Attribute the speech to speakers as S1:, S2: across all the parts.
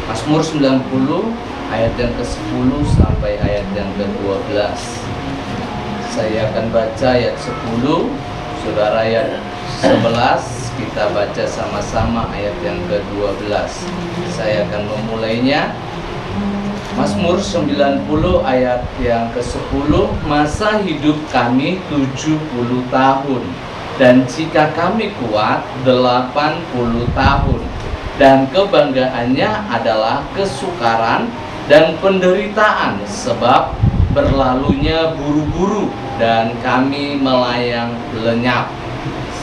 S1: Mazmur 90 ayat yang ke-10 sampai ayat yang ke-12. Saya akan baca ayat 10, saudara ayat 11, kita baca sama-sama ayat yang ke-12. Saya akan memulainya. Mazmur 90 ayat yang ke-10, masa hidup kami 70 tahun, dan jika kami kuat 80 tahun, dan kebanggaannya adalah kesukaran dan penderitaan, sebab berlalunya buru-buru dan kami melayang lenyap.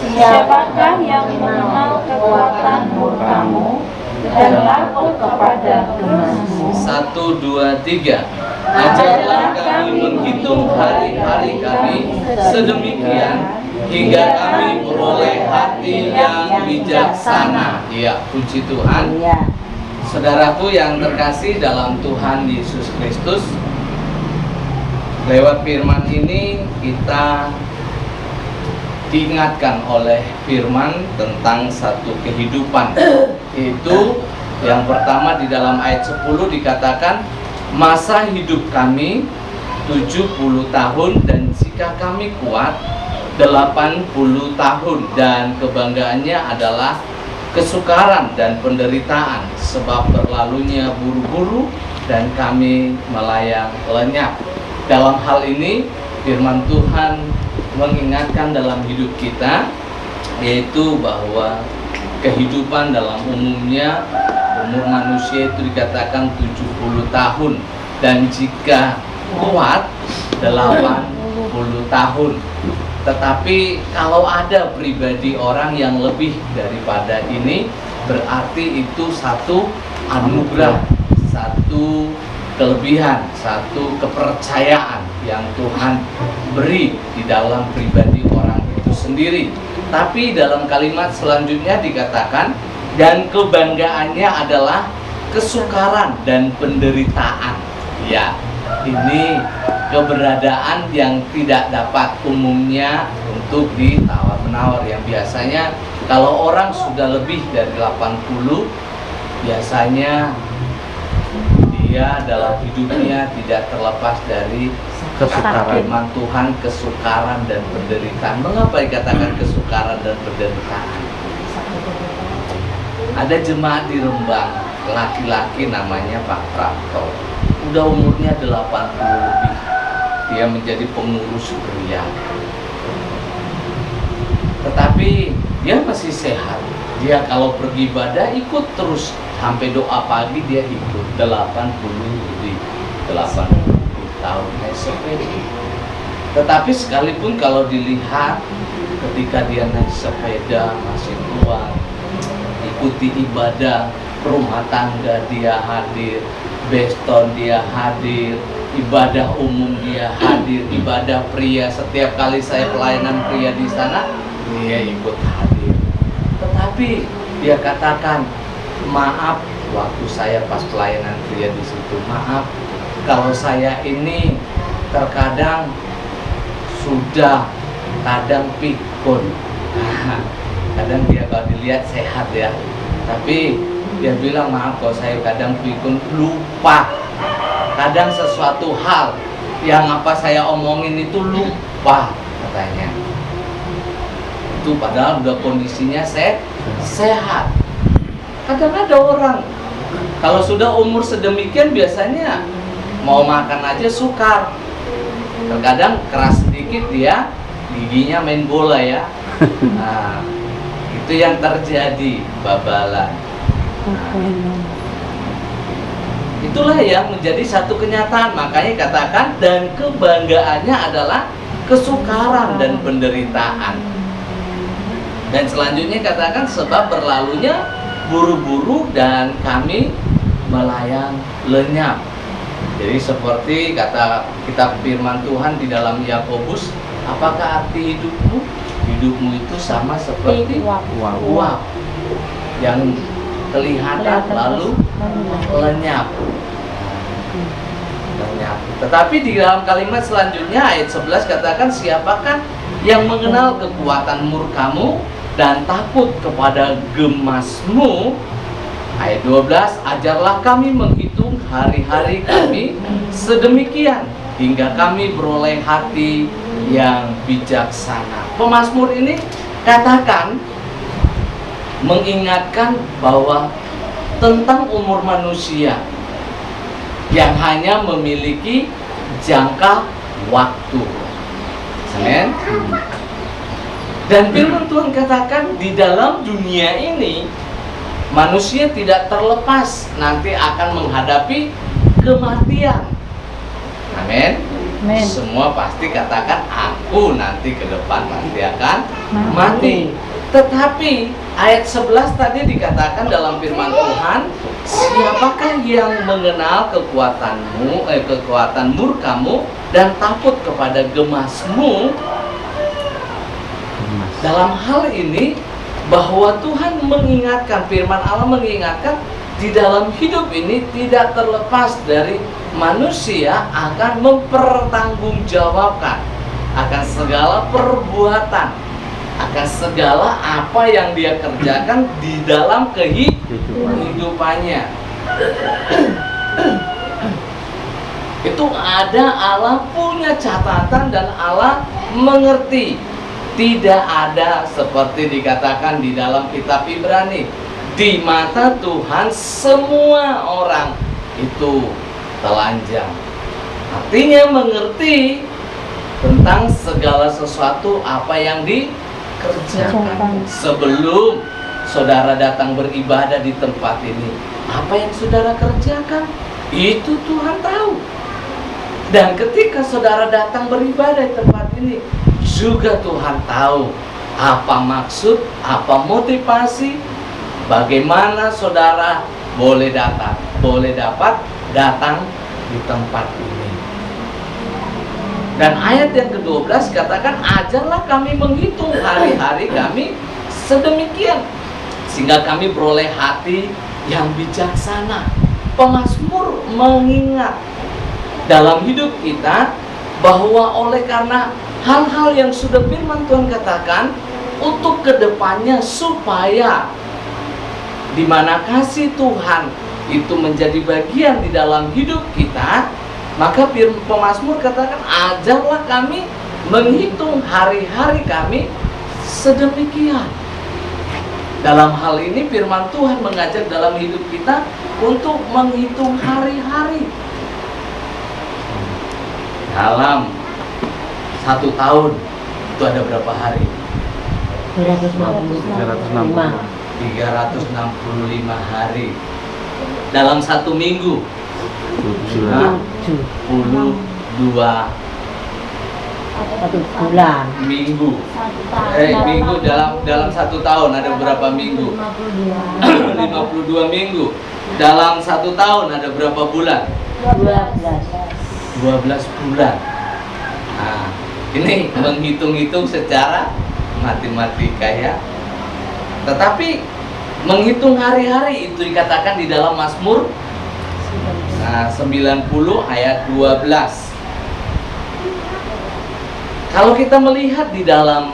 S2: Siapakah yang mengenal kekuatan murkamu dan takut kepada gemasmu?
S1: 1, 2, 3. Ajarlah kami menghitung hari-hari kami sedemikian hingga kami beroleh hati yang bijaksana. Ya, puji Tuhan. Saudaraku yang terkasih dalam Tuhan Yesus Kristus, lewat firman ini kita diingatkan oleh firman tentang satu kehidupan. Itu yang pertama di dalam ayat 10 dikatakan, masa hidup kami 70 tahun, dan jika kami kuat 80 tahun, dan kebanggaannya adalah kesukaran dan penderitaan, sebab berlalunya buru-buru dan kami melayang lenyap. Dalam hal ini firman Tuhan mengingatkan dalam hidup kita, yaitu bahwa kehidupan dalam umumnya, umur manusia itu dikatakan 70 tahun, dan jika kuat 80 tahun. Tetapi kalau ada pribadi orang yang lebih daripada ini, berarti itu satu anugerah, satu kelebihan, satu kepercayaan yang Tuhan beri di dalam pribadi orang itu sendiri. Tapi dalam kalimat selanjutnya dikatakan, dan kebanggaannya adalah kesukaran dan penderitaan. Ya, ini keberadaan yang tidak dapat umumnya untuk ditawar-menawar, yang biasanya kalau orang sudah lebih dari 80, biasanya dia dalam hidupnya tidak terlepas dari kesukaran Tuhan, kesukaran dan penderitaan. Mengapa dikatakan kesukaran dan penderitaan? Ada jemaat di Rembang, laki-laki namanya Pak Prapto, udah umurnya 80 lebih. Dia menjadi pengurus pria, tetapi dia masih sehat. Dia kalau pergi ibadah ikut terus, sampai doa pagi dia ikut. 80 lebih, 80 tahun naik sepeda. Tetapi sekalipun kalau dilihat ketika dia naik sepeda masih kuat, ikuti ibadah rumah tangga dia hadir, beston dia hadir, ibadah umum dia hadir, ibadah pria, setiap kali saya pelayanan pria di sana dia ikut hadir. Tetapi dia katakan, maaf, waktu saya pas pelayanan pria di situ, maaf kalau saya ini terkadang sudah kadang pikun. Kadang dia kalau dilihat sehat ya, tapi dia bilang, maaf kalau saya kadang pikun, lupa. Kadang sesuatu hal yang apa saya omongin itu lupa, katanya. Itu padahal udah kondisinya sehat. Kadang ada orang kalau sudah umur sedemikian biasanya mau makan aja sukar. Terkadang keras sedikit dia giginya main bola ya. Nah, itu yang terjadi, babalan. Itulah yang menjadi satu kenyataan. Makanya katakan, dan kebanggaannya adalah kesukaran dan penderitaan. Dan selanjutnya katakan, sebab berlalunya buru-buru dan kami melayang lenyap. Jadi seperti kata kitab firman Tuhan di dalam Yakobus, apakah arti hidupmu? Hidupmu itu sama seperti uap yang kelihatan lalu lenyap. Tetapi di dalam kalimat selanjutnya ayat 11 katakan, siapakah yang mengenal kekuatan murkamu dan takut kepada gemasmu? Ayat 12, ajarlah kami menghitung hari-hari kami sedemikian hingga kami beroleh hati yang bijaksana. Pemazmur ini katakan mengingatkan bahwa tentang umur manusia yang hanya memiliki jangka waktu. Amin. Dan firman Tuhan katakan di dalam dunia ini manusia tidak terlepas nanti akan menghadapi kematian. Amin. Semua pasti katakan aku nanti ke depan pasti akan mati. Tetapi ayat 11 tadi dikatakan dalam firman Tuhan, siapakah yang mengenal kekuatan murkamu dan takut kepada gemasmu? Dalam hal ini bahwa Tuhan mengingatkan, firman Allah mengingatkan di dalam hidup ini tidak terlepas dari manusia akan mempertanggungjawabkan akan segala perbuatan, akan segala apa yang dia kerjakan di dalam kehidupannya. Itu ada, Allah punya catatan dan Allah mengerti. Tidak ada seperti dikatakan di dalam kitab Ibrani, di mata Tuhan semua orang itu telanjang. Artinya mengerti tentang segala sesuatu apa yang dikerjakan. Sebelum saudara datang beribadah di tempat ini, apa yang saudara kerjakan itu Tuhan tahu. Dan ketika saudara datang beribadah di tempat ini, juga Tuhan tahu apa maksud, apa motivasi, bagaimana saudara boleh dapat datang di tempat ini. Dan ayat yang ke-12 katakan, ajarlah kami menghitung hari-hari kami sedemikian sehingga kami beroleh hati yang bijaksana. Pemazmur mengingat dalam hidup kita bahwa oleh karena hal-hal yang sudah firman Tuhan katakan untuk kedepannya, supaya di mana kasih Tuhan itu menjadi bagian di dalam hidup kita, maka pemazmur katakan ajarlah kami menghitung hari-hari kami sedemikian. Dalam hal ini firman Tuhan mengajak dalam hidup kita untuk menghitung hari-hari. Dalam 1 tahun itu ada berapa hari?
S3: 365
S1: hari. Dalam 1 minggu 72
S3: 1 bulan.
S1: minggu. Minggu dalam 1 tahun ada berapa minggu? 52 minggu. Dalam 1 tahun ada berapa bulan? 12 bulan. Nah, ini menghitung-hitung secara matematika ya. Tetapi menghitung hari-hari itu dikatakan di dalam Mazmur 90 ayat 12. Kalau kita melihat di dalam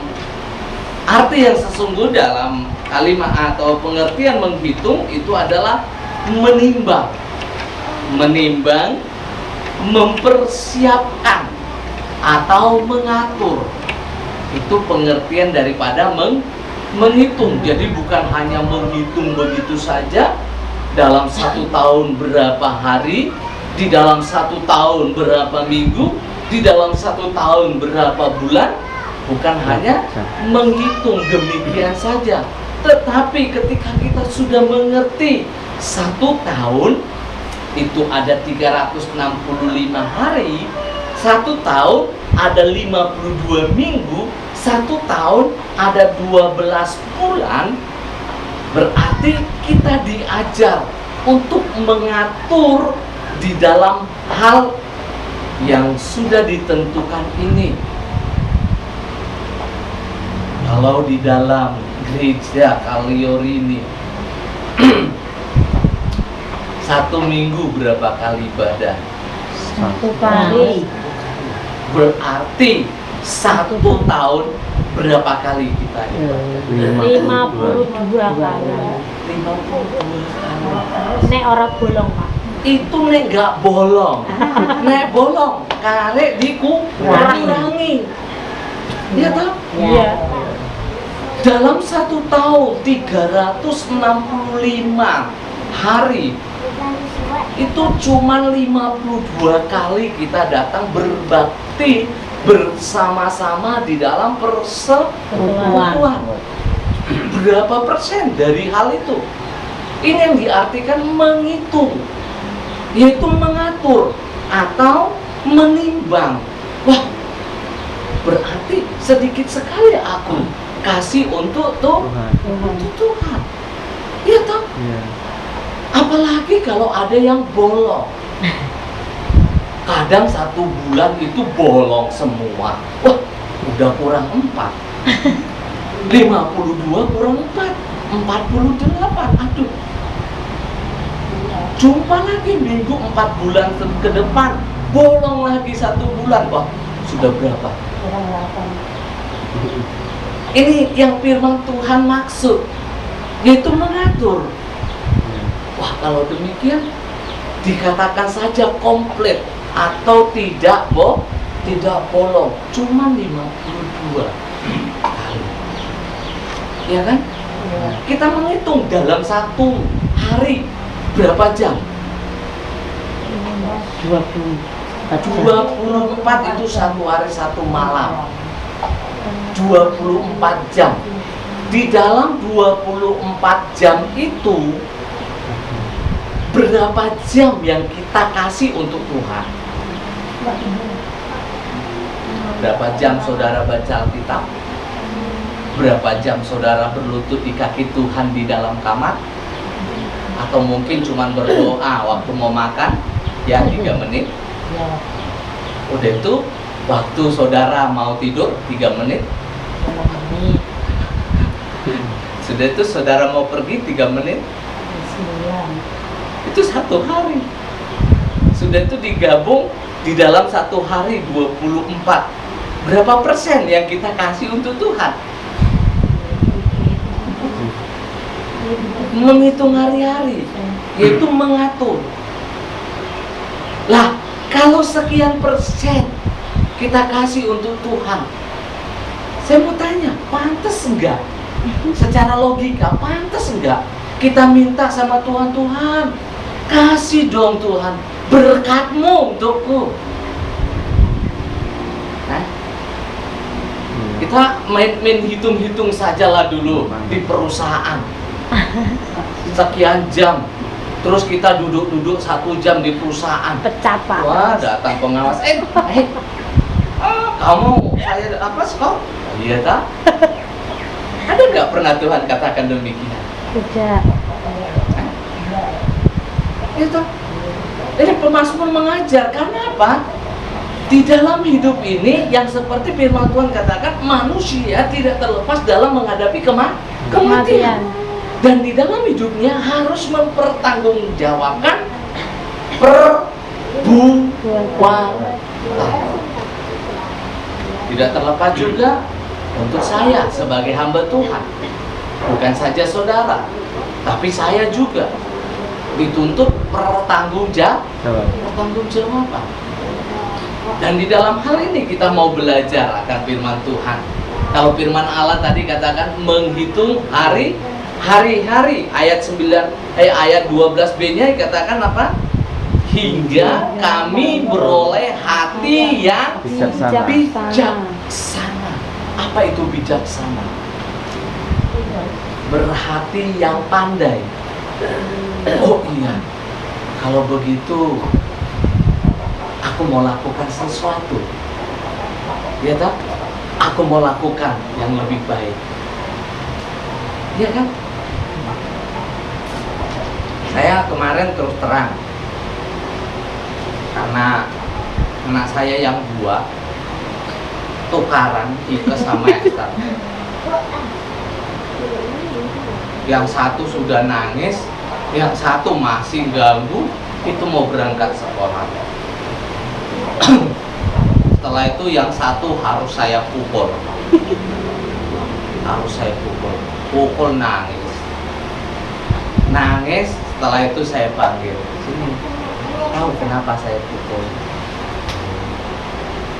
S1: arti yang sesungguhnya dalam kalimat atau pengertian menghitung itu adalah menimbang, mempersiapkan atau mengatur. Itu pengertian daripada menghitung. Jadi bukan hanya menghitung begitu saja dalam 1 tahun berapa hari, di dalam 1 tahun berapa minggu, di dalam 1 tahun berapa bulan. Bukan hanya menghitung demikian saja, tetapi ketika kita sudah mengerti 1 tahun itu ada 365 hari, 1 tahun ada 52 minggu, 1 tahun ada 12 bulan. Berarti kita diajar untuk mengatur di dalam hal yang sudah ditentukan ini. Kalau di dalam gereja Kaliorini 1 minggu berapa kali ibadah?
S3: 1 kali.
S1: Berarti 1 tahun berapa kali kita ibadah?
S3: 52 kali.
S1: 52 kali.
S2: Nek ora bolong, Pak.
S1: Itu nek gak bolong. Nek bolong, karek dikurangi. Iya toh?
S2: Iya.
S1: Dalam 1 tahun 365 hari itu cuma 52 kali kita datang berbakti bersama-sama di dalam persekutuan. Berapa persen dari hal itu? Ini yang diartikan menghitung, yaitu mengatur atau menimbang. Wah, berarti sedikit sekali aku kasih untuk Tuhan. Iya toh? Apalagi kalau ada yang bolong. Kadang 1 bulan itu bolong semua. Wah, udah kurang 4. 52 kurang 4, 48. Aduh. Jumpa lagi minggu 4 bulan ke depan, bolong lagi 1 bulan. Wah, sudah berapa? Ini yang firman Tuhan maksud, yaitu mengatur. Wah, kalau demikian dikatakan saja komplit atau tidak bolong, cuma 52 kali. Ya kan? Kita menghitung dalam 1 hari berapa jam? 24 itu 1 hari 1 malam. 24 jam. Di dalam 24 jam itu berapa jam yang kita kasih untuk Tuhan? Berapa jam saudara baca Alkitab? Berapa jam saudara berlutut di kaki Tuhan di dalam kamar? Atau mungkin cuma berdoa waktu mau makan, ya 3 menit. Udah itu, waktu saudara mau tidur 3 menit. Sudah itu saudara mau pergi 3 menit. Itu 1 hari. Sudah itu digabung di dalam 1 hari 24. Berapa persen yang kita kasih untuk Tuhan? Menghitung hari-hari, yaitu mengatur. Lah, kalau sekian persen kita kasih untuk Tuhan, saya mau tanya, pantas enggak? Secara logika, pantas enggak kita minta sama Tuhan, Tuhan, kasih dong Tuhan berkat-Mu untukku. Nah, kita main hitung-hitung sajalah dulu di perusahaan. Sekian jam, terus kita duduk-duduk 1 jam di perusahaan.
S2: Pecat, Pak.
S1: Wah, datang pengawas. Kamu saya apa skor? Iya tak? Ada nggak pernah Tuhan katakan demikian?
S2: Tidak.
S1: Itu. Jadi pemazmur mengajar, karena apa? Di dalam hidup ini yang seperti firman Tuhan katakan, manusia tidak terlepas dalam menghadapi kematian. Dan di dalam hidupnya harus mempertanggungjawabkan perbuatan. Tidak terlepas juga untuk saya sebagai hamba Tuhan. Bukan saja saudara, tapi saya juga dituntut pertanggungjawaban. Dan di dalam hal ini kita mau belajar akan firman Tuhan. Kalau firman Allah tadi katakan menghitung hari-hari, ayat 12b-nya dikatakan apa? Hingga kami beroleh hati yang bijaksana. Apa itu bijaksana? Berhati yang pandai. Oh iya, kalau begitu aku mau lakukan sesuatu, ya tak? Aku mau lakukan yang lebih baik, ya kan? Saya kemarin terus terang, karena anak saya yang 2 tukaran Ike sama Esther. Yang satu sudah nangis, yang satu masih ganggu, itu mau berangkat sekolah. Setelah itu yang satu harus saya pukul. Pukul nangis. nangis. Setelah itu saya panggil, sini, tahu kenapa saya pukul?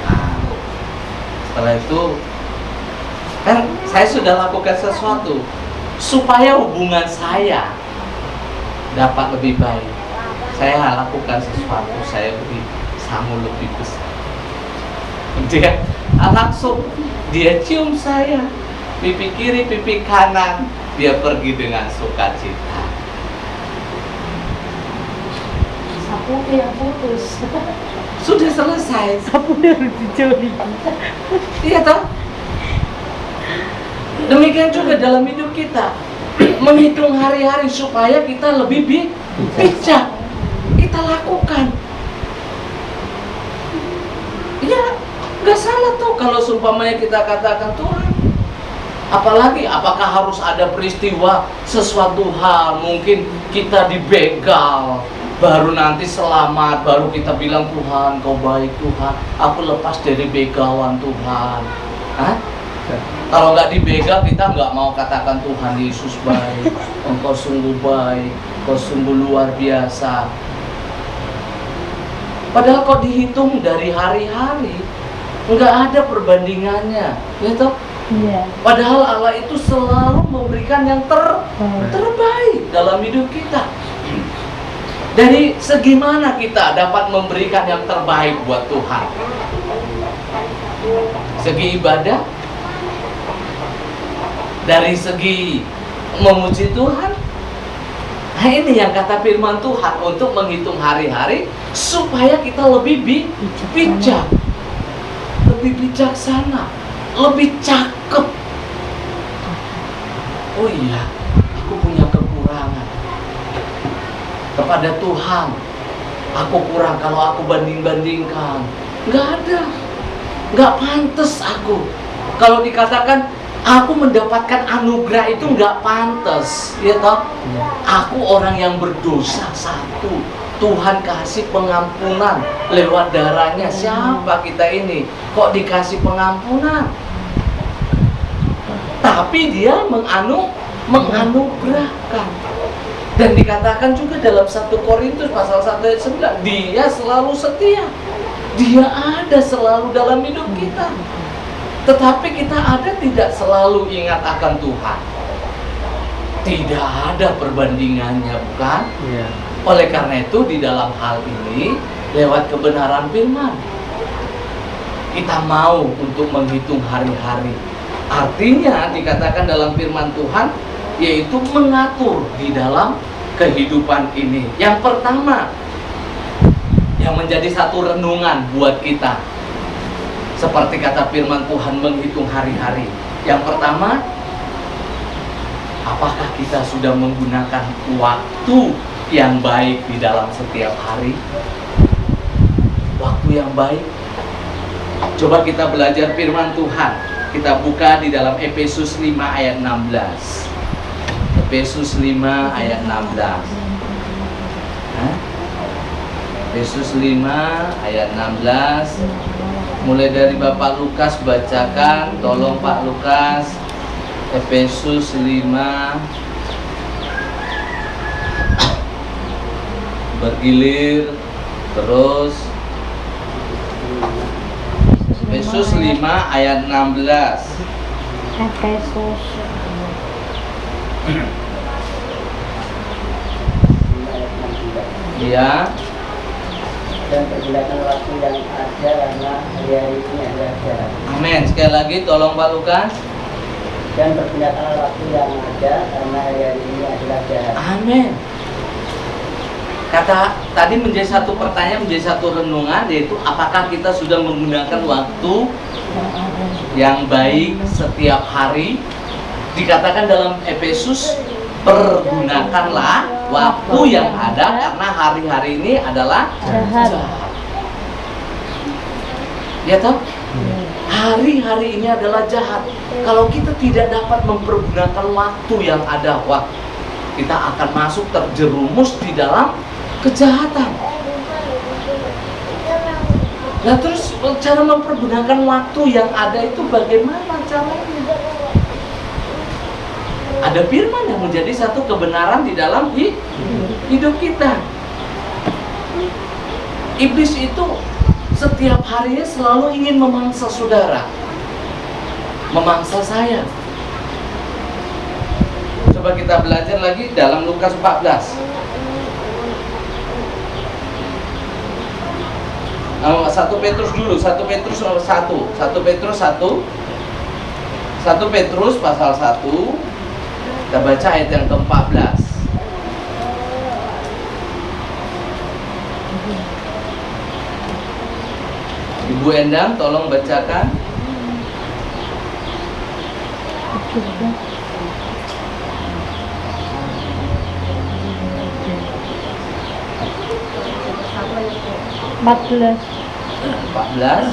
S1: Nah, setelah itu kan saya sudah lakukan sesuatu supaya hubungan saya dapat lebih baik. Saya lakukan sesuatu, saya beri sangu lebih besar. Dia langsung dia cium saya, pipi kiri, pipi kanan, dia pergi dengan sukacita.
S2: Sapu yang putus.
S1: Sudah selesai.
S3: Sapu dari dicuri.
S1: Iya toh? Demikian juga dalam hidup kita, menghitung hari-hari supaya kita lebih bijak. Kita lakukan. Ya, nggak salah tuh kalau seumpamanya kita katakan Tuhan. Apalagi apakah harus ada peristiwa sesuatu hal, mungkin kita dibegal, baru nanti selamat, baru kita bilang Tuhan, Kau baik Tuhan, aku lepas dari begawan Tuhan. Hah? Kalau nggak dibegal, kita nggak mau katakan Tuhan Yesus baik, Engkau sungguh baik, Kau sungguh luar biasa. Padahal kok dihitung dari hari-hari, nggak ada perbandingannya, ya toh?
S2: Iya.
S1: Padahal Allah itu selalu memberikan yang terbaik dalam hidup kita. Dari segi mana kita dapat memberikan yang terbaik buat Tuhan? Segi ibadah? Dari segi memuji Tuhan? Nah ini yang kata firman Tuhan, untuk menghitung hari-hari supaya kita lebih bijak, lebih bijaksana, lebih cakep. Oh iya, aku punya kekurangan. Kepada Tuhan, aku kurang kalau aku banding-bandingkan. Nggak ada, nggak pantas aku. Kalau dikatakan aku mendapatkan anugerah itu nggak pantas, ya toh? Aku orang yang berdosa satu. Tuhan kasih pengampunan lewat darahnya. Siapa kita ini? Kok dikasih pengampunan? Tapi dia menganugerahkan. Dan dikatakan juga dalam 1 Korintus pasal 1 ayat 9, dia selalu setia. Dia ada selalu dalam hidup kita. Tetapi kita ada tidak selalu ingat akan Tuhan. Tidak ada perbandingannya, bukan?
S3: Iya.
S1: Oleh karena itu di dalam hal ini, lewat kebenaran firman, kita mau untuk menghitung hari-hari. Artinya dikatakan dalam firman Tuhan, yaitu mengatur di dalam kehidupan ini. Yang pertama, yang menjadi satu renungan buat kita, seperti kata firman Tuhan, menghitung hari-hari. Yang pertama, apakah kita sudah menggunakan waktu yang baik di dalam setiap hari? Waktu yang baik. Coba kita belajar firman Tuhan. Kita buka di dalam Efesus 5 ayat 16. Efesus 5 ayat 16. Efesus 5 ayat 16. Mulai dari Bapak Lukas bacakan, tolong Pak Lukas. Efesus 5 bergilir terus. Efesus 5 ayat 16.
S2: Efesus.
S1: Ya.
S4: Dan pergunakan waktu yang ada karena hari-hari ini adalah jahat.
S1: Amin. Sekali lagi tolong Pak Lukas.
S4: Dan pergunakan waktu yang ada karena hari-hari ini adalah jahat.
S1: Amin. Kata tadi menjadi satu pertanyaan, menjadi satu renungan, yaitu apakah kita sudah menggunakan waktu yang baik setiap hari? Dikatakan dalam Efesus, pergunakanlah waktu yang ada karena hari-hari ini adalah jahat. Ya toh? Hari-hari ini adalah jahat. Kalau kita tidak dapat mempergunakan waktu yang ada, kita akan masuk terjerumus di dalam kejahatan. Nah terus cara mempergunakan waktu yang ada itu bagaimana caranya? Ada firman yang menjadi satu kebenaran di dalam hidup kita. Iblis itu setiap harinya selalu ingin memangsa saudara, memangsa saya. Coba kita belajar lagi dalam Lukas 14. 1 Petrus dulu, 1 Petrus 1. 1 Petrus pasal 1. Kita baca ayat yang ke-14. Ibu Endang tolong bacakan.
S2: Empat belas.
S1: 14.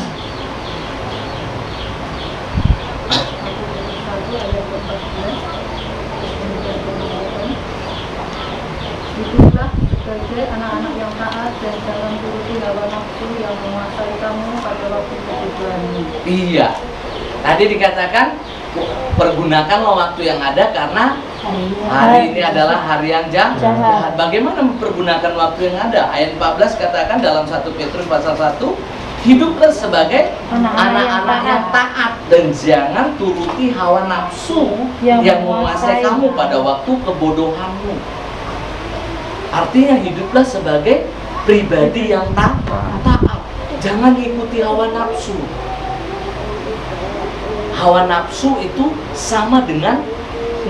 S5: Hiduplah sebagai anak-anak yang taat dan jangan turuti hawa nafsu yang menguasai kamu pada waktu kehidupanmu.
S1: Iya. Tadi dikatakan pergunakanlah waktu yang ada karena hari ini adalah hari yang jahat. Bagaimana mempergunakan waktu yang ada? Ayat 14 katakan dalam 1 Petrus pasal 1, hiduplah sebagai anak-anak yang taat dan jangan turuti hawa nafsu yang menguasai kamu pada waktu kebodohanmu. Artinya hiduplah sebagai pribadi yang taat. Jangan ikuti hawa nafsu. Hawa nafsu itu sama dengan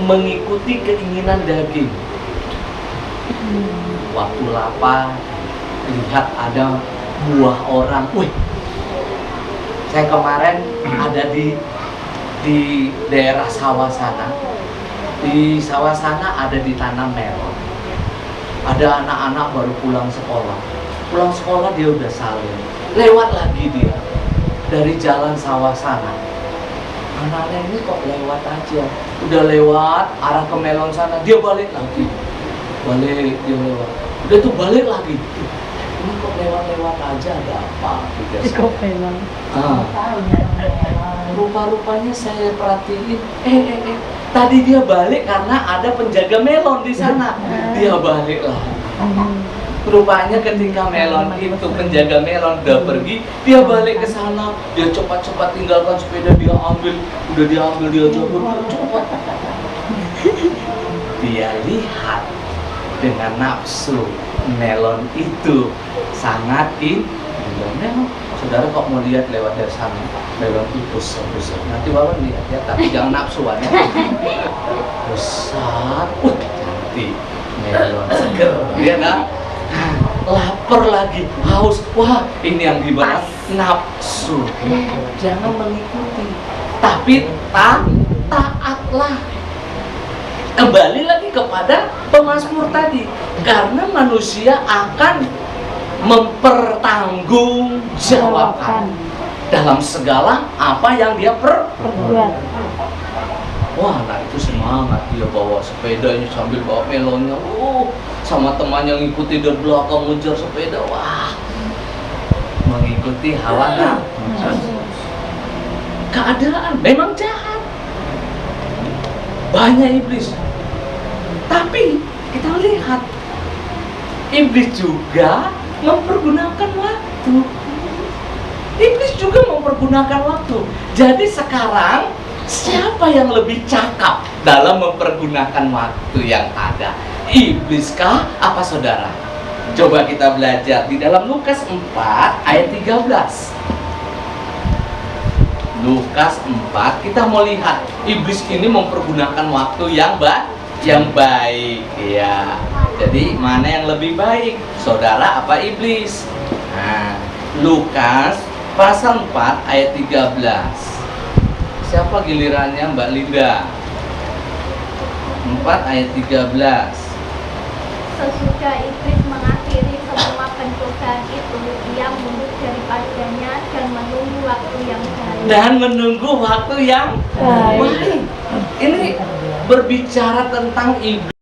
S1: mengikuti keinginan daging. Waktu lapar, lihat ada buah orang. Wih, saya kemarin ada di daerah sawah sana. Di sawah sana ada ditanam melon. Ada anak-anak baru pulang sekolah. Pulang sekolah dia udah salin. Lewat lagi dia dari jalan sawah sana. Anak-anak ini kok lewat aja. Udah lewat arah ke melon sana, dia balik lagi. Balik, dia lewat. Udah tuh balik lagi. Ini kok lewat-lewat aja, ada apa?
S2: Kok memang.
S1: Rupa-rupanya saya perhatiin. Tadi dia balik karena ada penjaga melon di sana. Dia balik lagi. Rupanya ketika melon itu, penjaga melon udah pergi, dia balik ke sana. Dia cepat-cepat tinggalkan sepeda, dia ambil, udah diambil, dia jabur, cepat. Dia lihat dengan nafsu melon itu sangat melon. Saudara kok mau lihat lewat dari sana, melon itu besar. Nanti wawan lihat ya, tapi jangan nafsuan ya. Besar, cantik, melon seger, dia nak. Lapar lagi, haus. Wah, ini yang dibahas nafsu. Jangan mengikuti, tapi taatlah. Kembali lagi kepada pemazmur tadi, karena manusia akan mempertanggungjawabkan dalam segala apa yang dia perbuat. Wah, anak itu semangat, dia bawa sepedanya sambil bawa melonnya. Sama temannya ngikuti dari belakang ngejar sepeda. Wah, mengikuti hawa nafsu. Keadaan memang jahat, banyak iblis. Tapi kita lihat, iblis juga mempergunakan waktu. Iblis juga mempergunakan waktu. Jadi sekarang siapa yang lebih cakap dalam mempergunakan waktu yang ada? Iblis kah apa saudara? Coba kita belajar di dalam Lukas 4 ayat 13. Lukas 4, kita mau lihat iblis ini mempergunakan waktu yang baik ya. Jadi mana yang lebih baik? Saudara apa iblis? Nah, Lukas pasal 4 ayat 13. Siapa gilirannya Mbak Linda? 4 ayat 13.
S6: Sesudah iblis mengakhiri semua pencobaan itu, ia mundur daripadanya dan menunggu waktu yang baik.
S1: Ini berbicara tentang iblis.